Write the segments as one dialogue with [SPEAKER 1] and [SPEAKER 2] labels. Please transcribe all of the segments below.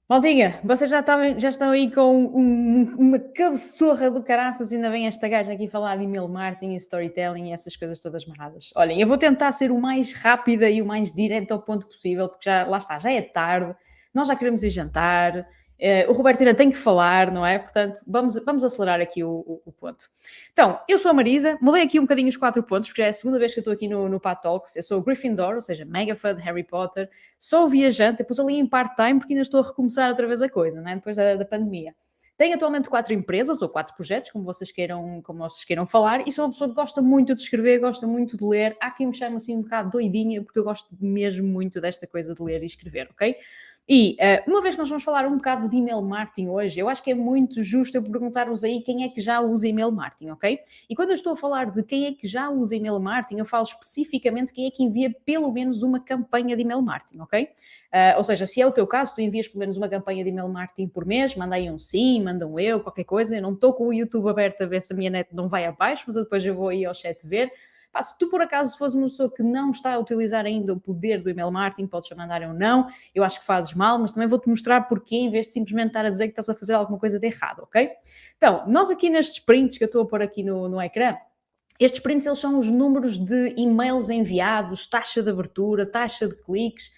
[SPEAKER 1] Maldinha, vocês já estão aí com uma cabeçorra do caraças, ainda vem esta gaja aqui falar de email marketing e storytelling e essas coisas todas marradas. Olhem, eu vou tentar ser o mais rápida e o mais direto ao ponto possível, porque já, lá está, já é tarde, nós já queremos ir jantar, o Roberto ainda tem que falar, não é? Portanto, vamos acelerar aqui o ponto. Então, eu sou a Marisa, mudei aqui um bocadinho os 4 pontos, porque já é a segunda vez que eu estou aqui no Pat Talks. Eu sou Gryffindor, ou seja, mega fã de Harry Potter, sou viajante, depois ali em part-time, porque ainda estou a recomeçar outra vez a coisa, não é? Depois da pandemia. Tenho atualmente 4 empresas ou 4 projetos, como vocês queiram falar, e sou uma pessoa que gosta muito de escrever, gosta muito de ler. Há quem me chame assim um bocado doidinha, porque eu gosto mesmo muito desta coisa de ler e escrever, ok? E uma vez que nós vamos falar um bocado de email marketing hoje, eu acho que é muito justo eu perguntar-vos aí quem é que já usa email marketing, ok? E quando eu estou a falar de quem é que já usa email marketing, eu falo especificamente quem é que envia pelo menos uma campanha de email marketing, ok? Ou seja, se é o teu caso, tu envias pelo menos uma campanha de email marketing por mês, manda aí um sim, manda um eu, qualquer coisa. Eu não estou com o YouTube aberto a ver se a minha net não vai abaixo, mas depois eu vou aí ao chat ver. Pá, se tu por acaso fores uma pessoa que não está a utilizar ainda o poder do email marketing, podes mandar um não, eu acho que fazes mal, mas também vou-te mostrar porquê, em vez de simplesmente estar a dizer que estás a fazer alguma coisa de errado, ok? Então, nós aqui nestes prints que eu estou a pôr aqui no ecrã, estes prints eles são os números de e-mails enviados, taxa de abertura, taxa de cliques,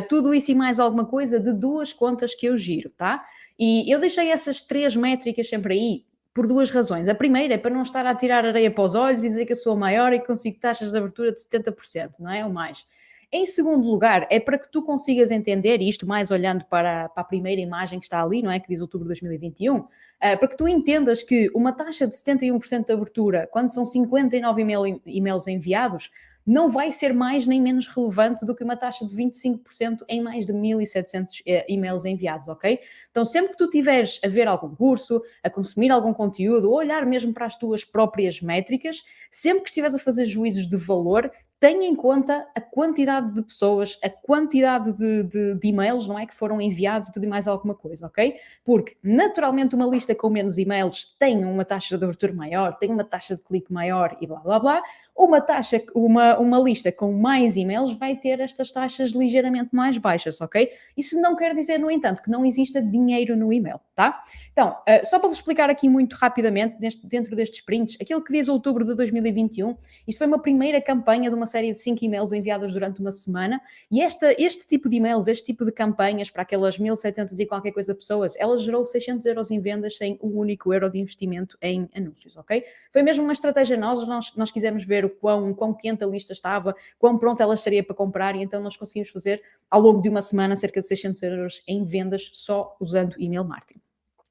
[SPEAKER 1] tudo isso e mais alguma coisa de 2 contas que eu giro, tá? E eu deixei essas 3 métricas sempre aí por 2 razões. A primeira é para não estar a tirar areia para os olhos e dizer que eu sou a maior e que consigo taxas de abertura de 70%, não é? Ou mais. Em segundo lugar, é para que tu consigas entender, e isto mais olhando para a primeira imagem que está ali, não é? Que diz outubro de 2021, para que tu entendas que uma taxa de 71% de abertura, quando são 59 e-mails enviados, não vai ser mais nem menos relevante do que uma taxa de 25% em mais de 1.700 e-mails enviados, ok? Então, sempre que tu tiveres a ver algum curso, a consumir algum conteúdo, ou olhar mesmo para as tuas próprias métricas, sempre que estiveres a fazer juízos de valor, tenha em conta a quantidade de pessoas, a quantidade de e-mails, não é, que foram enviados e tudo e mais alguma coisa, ok? Porque, naturalmente, uma lista com menos e-mails tem uma taxa de abertura maior, tem uma taxa de clique maior e blá, blá, blá. Uma lista com mais e-mails vai ter estas taxas ligeiramente mais baixas, ok? Isso não quer dizer, no entanto, que não exista dinheiro no e-mail, tá? Então, só para vos explicar aqui muito rapidamente, dentro destes prints, aquilo que diz outubro de 2021, isto foi uma primeira campanha de uma série de 5 e-mails enviados durante uma semana, e este tipo de e-mails, este tipo de campanhas para aquelas 1.700 e qualquer coisa pessoas, ela gerou 600 euros em vendas sem um único euro de investimento em anúncios, ok? Foi mesmo uma estratégia nossa, nós quisemos ver o quão quente a lista estava, quão pronta ela estaria para comprar, e então nós conseguimos fazer, ao longo de uma semana, cerca de 600 euros em vendas só usando e-mail marketing.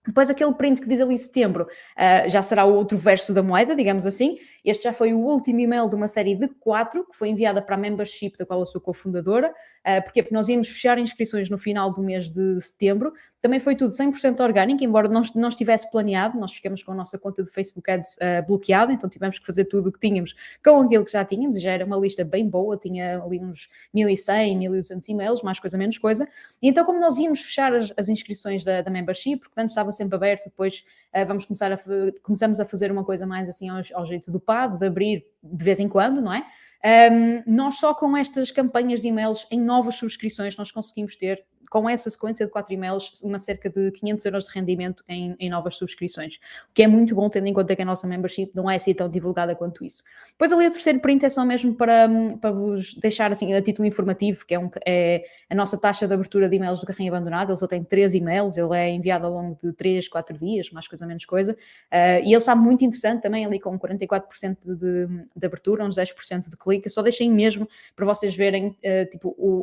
[SPEAKER 1] Depois aquele print que diz ali setembro, já será o outro verso da moeda, digamos assim. Este já foi o último e-mail de uma série de 4, que foi enviada para a membership da qual eu sou cofundadora. Porquê? Porque nós íamos fechar inscrições no final do mês de setembro. Também foi tudo 100% orgânico, embora não estivesse planeado. Nós ficamos com a nossa conta de Facebook Ads bloqueada, então tivemos que fazer tudo o que tínhamos com aquilo que já tínhamos, e já era uma lista bem boa, tinha ali uns 1.100, 1.200 e-mails, mais coisa, menos coisa. E então, como nós íamos fechar as inscrições da membership, porque antes estava sempre aberto, depois começamos a fazer uma coisa mais assim ao jeito do PAD, de abrir de vez em quando, não é? Nós só com estas campanhas de e-mails em novas subscrições nós conseguimos ter, com essa sequência de 4 e-mails, uma cerca de 500 euros de rendimento em novas subscrições, o que é muito bom, tendo em conta que a nossa membership não é assim tão divulgada quanto isso. Depois ali o terceiro print é só mesmo para vos deixar assim a título informativo, que é a nossa taxa de abertura de e-mails do carrinho abandonado. Ele só tem 3 e-mails, ele é enviado ao longo de 3, 4 dias, mais coisa, menos coisa, e ele está muito interessante também, ali com 44% de abertura, uns 10% de clique. Eu só deixei mesmo para vocês verem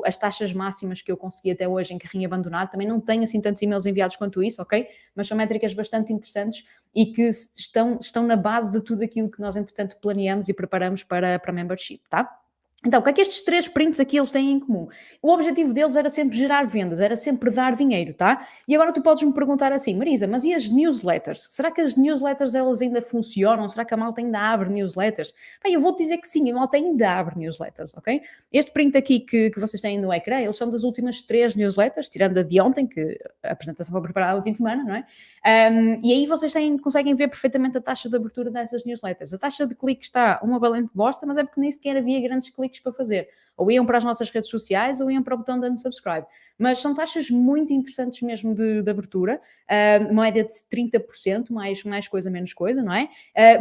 [SPEAKER 1] as taxas máximas que eu consegui até hoje em carrinho abandonado. Também não tenho assim tantos e-mails enviados quanto isso, ok? Mas são métricas bastante interessantes e que estão na base de tudo aquilo que nós, entretanto, planeamos e preparamos para a membership, tá? Então, o que é que estes 3 prints aqui eles têm em comum? O objetivo deles era sempre gerar vendas, era sempre dar dinheiro, tá? E agora tu podes me perguntar assim, Marisa, mas e as newsletters? Será que as newsletters elas ainda funcionam? Será que a malta ainda abre newsletters? Bem, eu vou-te dizer que sim, a malta ainda abre newsletters, ok? Este print aqui que vocês têm no ecrã, eles são das últimas 3 newsletters, tirando a de ontem, que a apresentação foi preparada no fim de semana, não é? E aí vocês conseguem ver perfeitamente a taxa de abertura dessas newsletters. A taxa de clique está uma valente bosta, mas é porque nem sequer havia grandes cliques para fazer. ou iam para as nossas redes sociais, ou iam para o botão de unsubscribe. Mas são taxas muito interessantes mesmo de abertura, média de 30%, mais coisa, menos coisa, não é?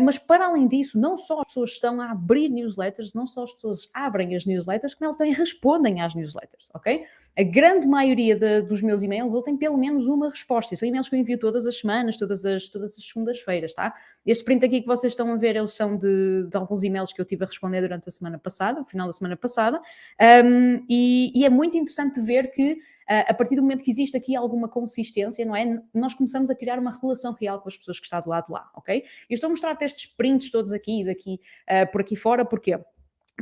[SPEAKER 1] Mas para além disso, não só as pessoas estão a abrir newsletters, não só as pessoas abrem as newsletters, como elas também respondem às newsletters, ok? A grande maioria dos meus e-mails, eu tenho pelo menos uma resposta. E são e-mails que eu envio todas as semanas, todas as segundas-feiras, tá? Este print aqui que vocês estão a ver, eles são de alguns e-mails que eu tive a responder durante a semana passada, no final da semana passada, e é muito interessante ver que a partir do momento que existe aqui alguma consistência, não é? Nós começamos a criar uma relação real com as pessoas que estão do lado de lá, ok? Eu estou a mostrar-te estes prints todos aqui e daqui, por aqui fora, porquê?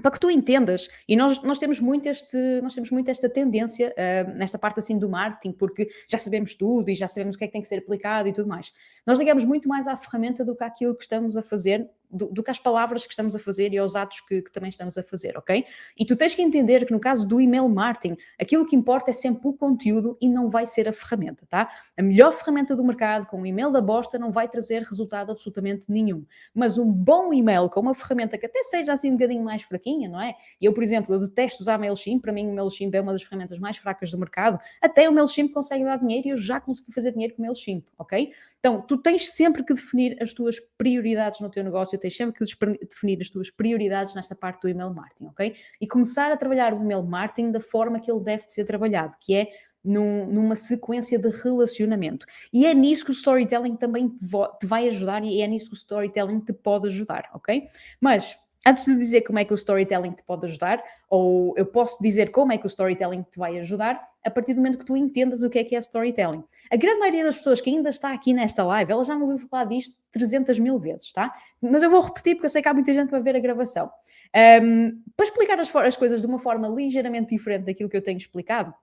[SPEAKER 1] Para que tu entendas, e nós temos muito esta tendência nesta parte assim do marketing, porque já sabemos tudo e já sabemos o que é que tem que ser aplicado e tudo mais. Nós ligamos muito mais à ferramenta do que àquilo que estamos a fazer, do que às palavras que estamos a fazer e aos atos que também estamos a fazer, ok? E tu tens que entender que no caso do email marketing, aquilo que importa é sempre o conteúdo e não vai ser a ferramenta, tá? A melhor ferramenta do mercado com um e-mail da bosta não vai trazer resultado absolutamente nenhum. Mas um bom e-mail com uma ferramenta que até seja assim um bocadinho mais fraquinha, não é? Eu, por exemplo, eu detesto usar MailChimp, para mim o MailChimp é uma das ferramentas mais fracas do mercado, até o MailChimp consegue dar dinheiro e eu já consegui fazer dinheiro com o MailChimp, ok? Então, tu tens sempre que definir as tuas prioridades no teu negócio, tens sempre que definir as tuas prioridades nesta parte do email marketing, ok? E começar a trabalhar o email marketing da forma que ele deve ser trabalhado, que é numa sequência de relacionamento. E é nisso que o storytelling também te vai ajudar e é nisso que o storytelling te pode ajudar, ok? Mas antes de dizer como é que o storytelling te pode ajudar, ou eu posso dizer como é que o storytelling te vai ajudar, a partir do momento que tu entendas o que é storytelling. A grande maioria das pessoas que ainda está aqui nesta live, ela já me ouviu falar disto 300 mil vezes, tá? Mas eu vou repetir porque eu sei que há muita gente que vai ver a gravação. Para explicar as coisas de uma forma ligeiramente diferente daquilo que eu tenho explicado,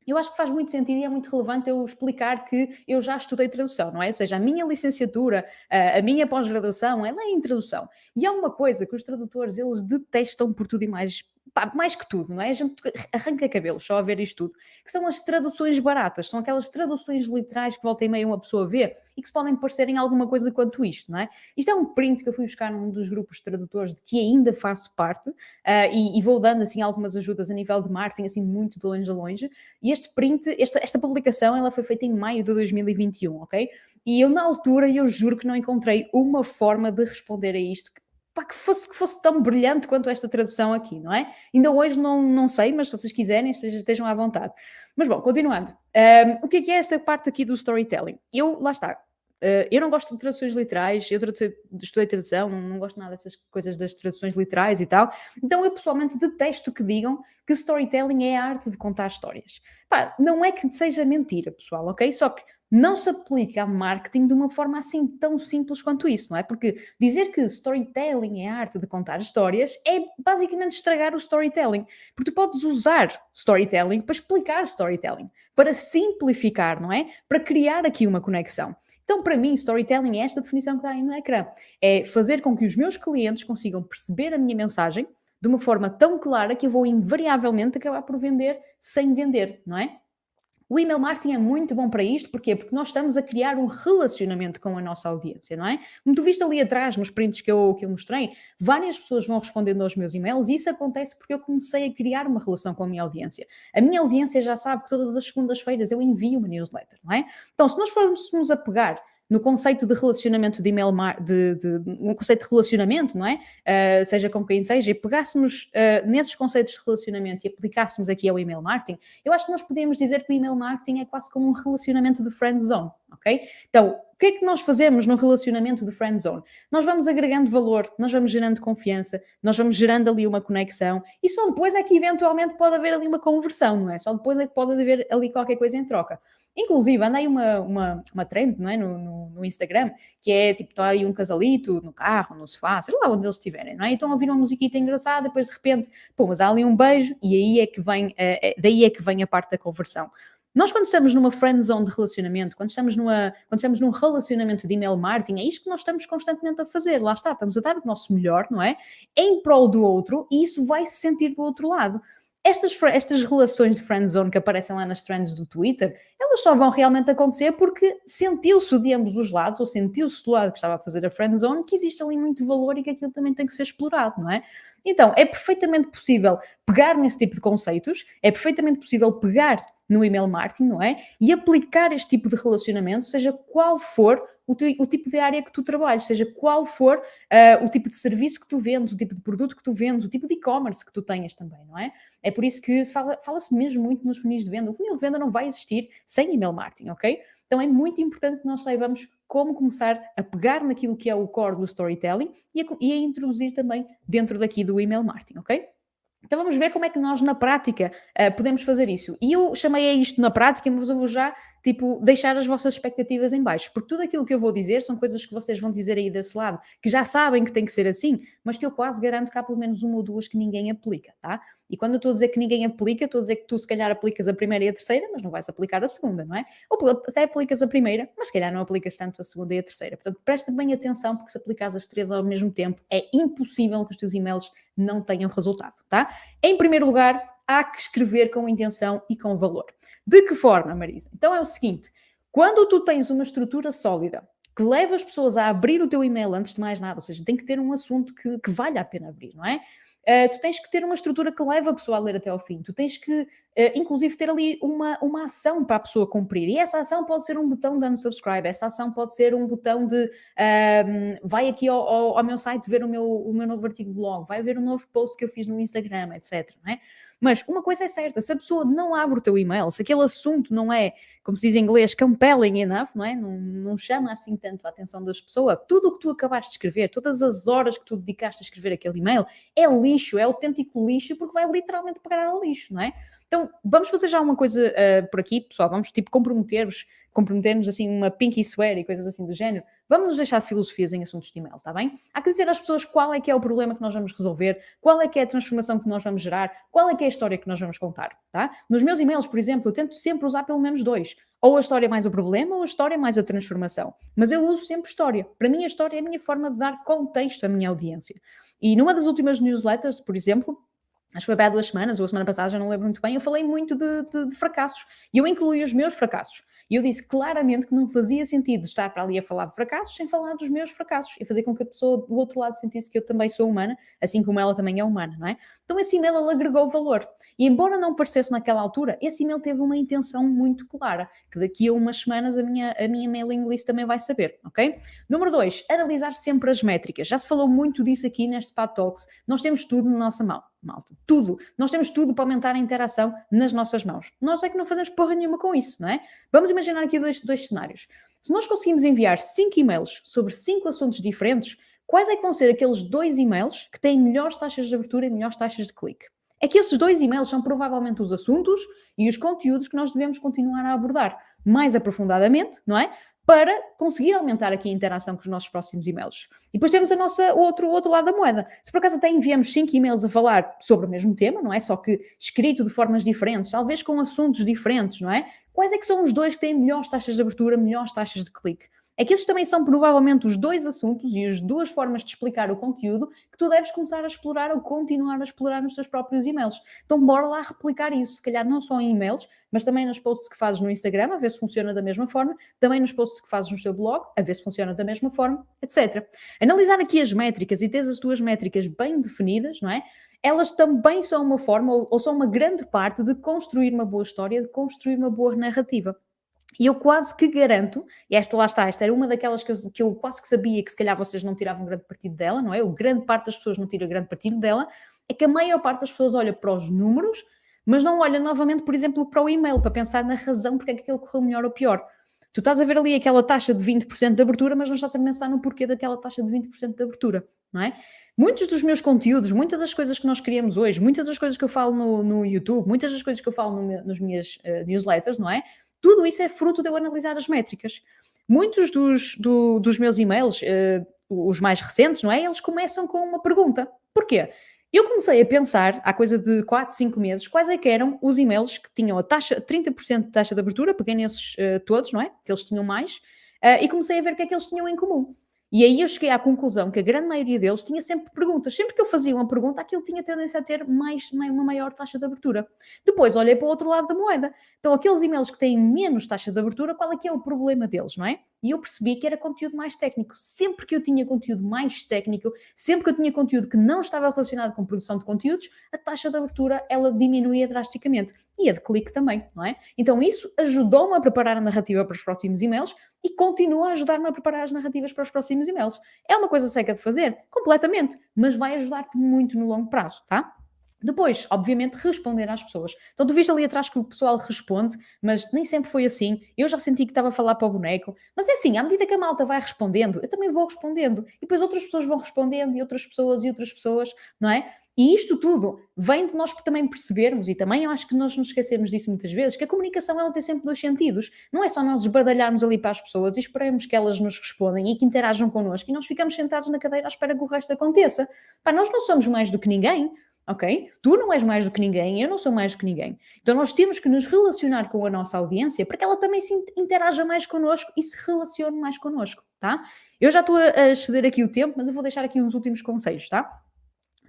[SPEAKER 1] eu acho que faz muito sentido e é muito relevante eu explicar que eu já estudei tradução, não é? Ou seja, a minha licenciatura, a minha pós-graduação, ela é em tradução. E há uma coisa que os tradutores, eles detestam por tudo e mais, pá, mais que tudo, não é? A gente arranca cabelos só a ver isto tudo, que são as traduções baratas, são aquelas traduções literais que volta e meia uma pessoa vê e que se podem parecer em alguma coisa quanto isto, não é? Isto é um print que eu fui buscar num dos grupos de tradutores de que ainda faço parte e vou dando assim algumas ajudas a nível de marketing, assim muito de longe a longe. E este print, esta publicação, ela foi feita em maio de 2021, ok? E eu na altura, eu juro que não encontrei uma forma de responder a isto que fosse tão brilhante quanto esta tradução aqui, não é? Ainda hoje não sei, mas se vocês quiserem, estejam à vontade. Mas bom, continuando. O que é esta parte aqui do storytelling? Lá está, eu não gosto de traduções literais, eu estudei tradução, não gosto nada dessas coisas das traduções literais e tal, então eu pessoalmente detesto que digam que storytelling é a arte de contar histórias. Pá, não é que seja mentira, pessoal, ok? Só que não se aplica a marketing de uma forma assim tão simples quanto isso, não é? Porque dizer que storytelling é a arte de contar histórias é basicamente estragar o storytelling. Porque tu podes usar storytelling para explicar storytelling, para simplificar, não é? Para criar aqui uma conexão. Então, para mim, storytelling é esta definição que está aí no ecrã. É fazer com que os meus clientes consigam perceber a minha mensagem de uma forma tão clara que eu vou invariavelmente acabar por vender sem vender, não é? O email marketing é muito bom para isto, porquê? Porque nós estamos a criar um relacionamento com a nossa audiência, não é? Como tu viste ali atrás, nos prints que eu mostrei, várias pessoas vão respondendo aos meus e-mails e isso acontece porque eu comecei a criar uma relação com a minha audiência. A minha audiência já sabe que todas as segundas-feiras eu envio uma newsletter, não é? Então, se nós formos nos apegar no conceito de relacionamento de e-mail, um conceito de relacionamento, não é? Seja com quem seja, e pegássemos nesses conceitos de relacionamento e aplicássemos aqui ao email marketing, eu acho que nós podemos dizer que o email marketing é quase como um relacionamento de friend zone, ok? Então, o que é que nós fazemos no relacionamento de friend zone? Nós vamos agregando valor, nós vamos gerando confiança, nós vamos gerando ali uma conexão e só depois é que eventualmente pode haver ali uma conversão, não é? Só depois é que pode haver ali qualquer coisa em troca. Inclusive, anda aí uma trend, não é? No Instagram, que é tipo, está aí um casalito no carro, no sofá, seja lá onde eles estiverem, não é? E estão a ouvir uma musiquita engraçada, depois de repente, pô, mas há ali um beijo e aí é que vem, daí é que vem a parte da conversão. Nós, quando estamos numa friend zone de relacionamento, quando estamos num relacionamento de email marketing, é isto que nós estamos constantemente a fazer. Lá está, estamos a dar o nosso melhor, não é? Em prol do outro e isso vai se sentir do outro lado. estas relações de friendzone que aparecem lá nas trends do Twitter, elas só vão realmente acontecer porque sentiu-se de ambos os lados, ou sentiu-se do lado que estava a fazer a friendzone, que existe ali muito valor e que aquilo também tem que ser explorado, não é? Então, é perfeitamente possível pegar nesse tipo de conceitos, é perfeitamente possível pegar no email marketing, não é? E aplicar este tipo de relacionamento, seja qual for o tipo de área que tu trabalhes, seja qual for o tipo de serviço que tu vendes, o tipo de produto que tu vendes, o tipo de e-commerce que tu tenhas também, não é? É por isso que fala-se mesmo muito nos funis de venda. O funil de venda não vai existir sem email marketing, ok? Então é muito importante que nós saibamos como começar a pegar naquilo que é o core do storytelling e a introduzir também dentro daqui do email marketing, ok? Então vamos ver como é que nós na prática podemos fazer isso. E eu chamei a isto na prática, mas eu vou já deixar as vossas expectativas em baixo, porque tudo aquilo que eu vou dizer são coisas que vocês vão dizer aí desse lado, que já sabem que tem que ser assim, mas que eu quase garanto que há pelo menos uma ou duas que ninguém aplica, tá? E quando eu estou a dizer que ninguém aplica, estou a dizer que tu se calhar aplicas a primeira e a terceira, mas não vais aplicar a segunda, não é? Ou até aplicas a primeira, mas se calhar não aplicas tanto a segunda e a terceira. Portanto, presta bem atenção, porque se aplicares as três ao mesmo tempo, é impossível que os teus e-mails não tenham resultado, tá? Em primeiro lugar, há que escrever com intenção e com valor. De que forma, Marisa? Então é o seguinte, quando tu tens uma estrutura sólida, que leva as pessoas a abrir o teu e-mail antes de mais nada, ou seja, tem que ter um assunto que vale a pena abrir, não é? Tu tens que ter uma estrutura que leva a pessoa a ler até ao fim. Tu tens que, inclusive, ter ali uma ação para a pessoa cumprir. E essa ação pode ser um botão de unsubscribe, essa ação pode ser um botão de vai aqui ao meu site ver o meu novo artigo de blog, vai ver um novo post que eu fiz no Instagram, etc. Não é? Mas uma coisa é certa, se a pessoa não abre o teu e-mail, se aquele assunto não é, como se diz em inglês, compelling enough, não é? Não chama assim tanto a atenção das pessoas, tudo o que tu acabaste de escrever, todas as horas que tu dedicaste a escrever aquele e-mail, é lixo, é autêntico lixo, porque vai literalmente pegar ao lixo, não é? Então, vamos fazer já uma coisa por aqui, pessoal, vamos comprometer-nos assim, uma pinky swear e coisas assim do género. Vamos nos deixar de filosofias em assuntos de e-mail, está bem? Há que dizer às pessoas qual é que é o problema que nós vamos resolver, qual é que é a transformação que nós vamos gerar, qual é que é a história que nós vamos contar, tá? Nos meus e-mails, por exemplo, eu tento sempre usar pelo menos dois. Ou a história mais o problema, ou a história mais a transformação. Mas eu uso sempre história. Para mim, a história é a minha forma de dar contexto à minha audiência. E numa das últimas newsletters, por exemplo, acho que foi há 2 semanas, ou a semana passada, já não lembro muito bem, eu falei muito de fracassos. E eu incluí os meus fracassos. E eu disse claramente que não fazia sentido estar para ali a falar de fracassos sem falar dos meus fracassos. E fazer com que a pessoa do outro lado sentisse que eu também sou humana, assim como ela também é humana, não é? Então esse e-mail ele agregou valor. E embora não parecesse naquela altura, esse e-mail teve uma intenção muito clara, que daqui a umas semanas a minha mailing list também vai saber, ok? Número 2, analisar sempre as métricas. Já se falou muito disso aqui neste Pad Talks. Nós temos tudo na nossa mão, malta. Tudo. Nós temos tudo para aumentar a interação nas nossas mãos. Nós é que não fazemos porra nenhuma com isso, não é? Vamos imaginar aqui dois cenários. Se nós conseguimos enviar 5 e-mails sobre 5 assuntos diferentes, quais é que vão ser aqueles 2 e-mails que têm melhores taxas de abertura e melhores taxas de clique? É que esses 2 e-mails são provavelmente os assuntos e os conteúdos que nós devemos continuar a abordar mais aprofundadamente, não é? Para conseguir aumentar aqui a interação com os nossos próximos e-mails. E depois temos o outro lado da moeda. Se por acaso até enviamos 5 e-mails a falar sobre o mesmo tema, não é? Só que escrito de formas diferentes, talvez com assuntos diferentes, não é? Quais é que são os 2 que têm melhores taxas de abertura, melhores taxas de clique? É que esses também são provavelmente os 2 assuntos e as 2 formas de explicar o conteúdo que tu deves começar a explorar ou continuar a explorar nos teus próprios e-mails. Então bora lá replicar isso, se calhar não só em e-mails, mas também nos posts que fazes no Instagram, a ver se funciona da mesma forma, também nos posts que fazes no teu blog, a ver se funciona da mesma forma, etc. Analisar aqui as métricas e ter as tuas métricas bem definidas, não é? Elas também são uma forma ou são uma grande parte de construir uma boa história, de construir uma boa narrativa. E eu quase que garanto, e lá está, esta era uma daquelas que eu quase que sabia que se calhar vocês não tiravam grande partido dela, não é? Ou grande parte das pessoas não tira grande partido dela, é que a maior parte das pessoas olha para os números, mas não olha novamente, por exemplo, para o e-mail, para pensar na razão porque é que aquilo correu melhor ou pior. Tu estás a ver ali aquela taxa de 20% de abertura, mas não estás a pensar no porquê daquela taxa de 20% de abertura, não é? Muitos dos meus conteúdos, muitas das coisas que nós criamos hoje, muitas das coisas que eu falo no YouTube, muitas das coisas que eu falo nas minhas newsletters, não é? Tudo isso é fruto de eu analisar as métricas. Muitos dos meus e-mails, os mais recentes, não é? Eles começam com uma pergunta. Porquê? Eu comecei a pensar, há coisa de 4, 5 meses, quais é que eram os e-mails que tinham a taxa, 30% de taxa de abertura, peguei nesses todos, não é? Que eles tinham mais, e comecei a ver o que é que eles tinham em comum. E aí eu cheguei à conclusão que a grande maioria deles tinha sempre perguntas. Sempre que eu fazia uma pergunta, aquilo tinha tendência a ter uma maior taxa de abertura. Depois olhei para o outro lado da moeda. Então, aqueles e-mails que têm menos taxa de abertura, qual é que é o problema deles, não é? E eu percebi que era conteúdo mais técnico. Sempre que eu tinha conteúdo mais técnico, sempre que eu tinha conteúdo que não estava relacionado com produção de conteúdos, a taxa de abertura, ela diminuía drasticamente. E a de clique também, não é? Então, isso ajudou-me a preparar a narrativa para os próximos e-mails e continua a ajudar-me a preparar as narrativas para os próximos e-mails. É uma coisa seca de fazer? Completamente, mas vai ajudar-te muito no longo prazo, tá? Depois, obviamente, responder às pessoas. Então, tu viste ali atrás que o pessoal responde, mas nem sempre foi assim. Eu já senti que estava a falar para o boneco. Mas é assim, à medida que a malta vai respondendo, eu também vou respondendo. E depois outras pessoas vão respondendo, e outras pessoas, não é? E isto tudo vem de nós também percebermos, e também eu acho que nós nos esquecemos disso muitas vezes, que a comunicação ela tem sempre dois sentidos. Não é só nós esbardalharmos ali para as pessoas e esperarmos que elas nos respondem e que interajam connosco e nós ficamos sentados na cadeira à espera que o resto aconteça. Pá, nós não somos mais do que ninguém. Ok? Tu não és mais do que ninguém, eu não sou mais do que ninguém. Então nós temos que nos relacionar com a nossa audiência para que ela também se interaja mais connosco e se relacione mais connosco, tá? Eu já estou a exceder aqui o tempo, mas eu vou deixar aqui uns últimos conselhos, tá?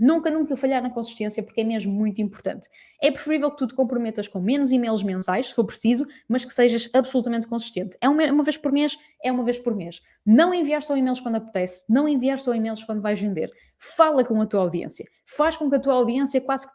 [SPEAKER 1] Nunca falhar na consistência, porque é mesmo muito importante. É preferível que tu te comprometas com menos e-mails mensais, se for preciso, mas que sejas absolutamente consistente. É uma vez por mês, é uma vez por mês. Não enviar só e-mails quando apetece, não enviar só e-mails quando vais vender. Fala com a tua audiência. Faz com que a tua audiência quase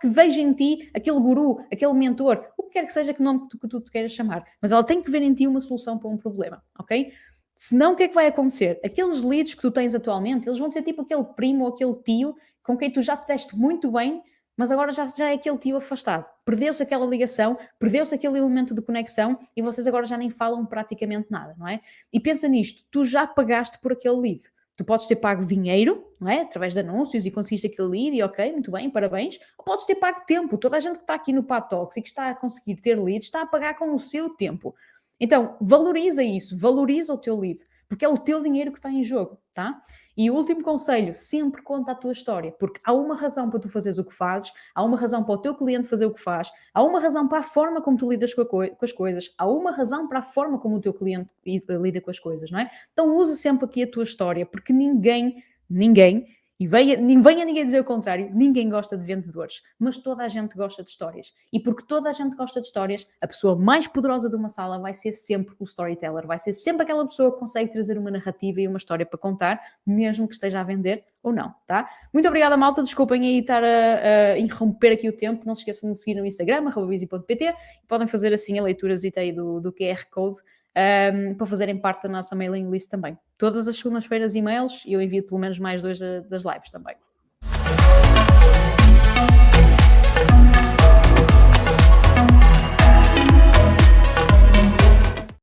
[SPEAKER 1] que veja em ti aquele guru, aquele mentor, o que quer que seja que nome que tu te queiras chamar. Mas ela tem que ver em ti uma solução para um problema, ok? Senão, o que é que vai acontecer? Aqueles leads que tu tens atualmente, eles vão ser tipo aquele primo ou aquele tio com quem tu já te deste muito bem, mas agora já é aquele tio afastado. Perdeu-se aquela ligação, perdeu-se aquele elemento de conexão e vocês agora já nem falam praticamente nada, não é? E pensa nisto, tu já pagaste por aquele lead. Tu podes ter pago dinheiro, não é? Através de anúncios e conseguiste aquele lead e ok, muito bem, parabéns. Ou podes ter pago tempo. Toda a gente que está aqui no Patox e que está a conseguir ter leads está a pagar com o seu tempo. Então, valoriza isso, valoriza o teu lead, porque é o teu dinheiro que está em jogo, tá? E o último conselho, sempre conta a tua história, porque há uma razão para tu fazeres o que fazes, há uma razão para o teu cliente fazer o que faz, há uma razão para a forma como tu lidas com as coisas, há uma razão para a forma como o teu cliente lida com as coisas, não é? Então use sempre aqui a tua história, porque ninguém, e venha ninguém dizer o contrário, ninguém gosta de vendedores, mas toda a gente gosta de histórias. E porque toda a gente gosta de histórias, a pessoa mais poderosa de uma sala vai ser sempre o storyteller, vai ser sempre aquela pessoa que consegue trazer uma narrativa e uma história para contar, mesmo que esteja a vender ou não, tá? Muito obrigada, malta, desculpem aí estar a interromper aqui o tempo, não se esqueçam de seguir no Instagram, @busy.pt, e podem fazer assim a leitura aí do QR Code, para fazerem parte da nossa mailing list também. Todas as segundas-feiras e-mails e eu envio pelo menos mais 2 das lives também.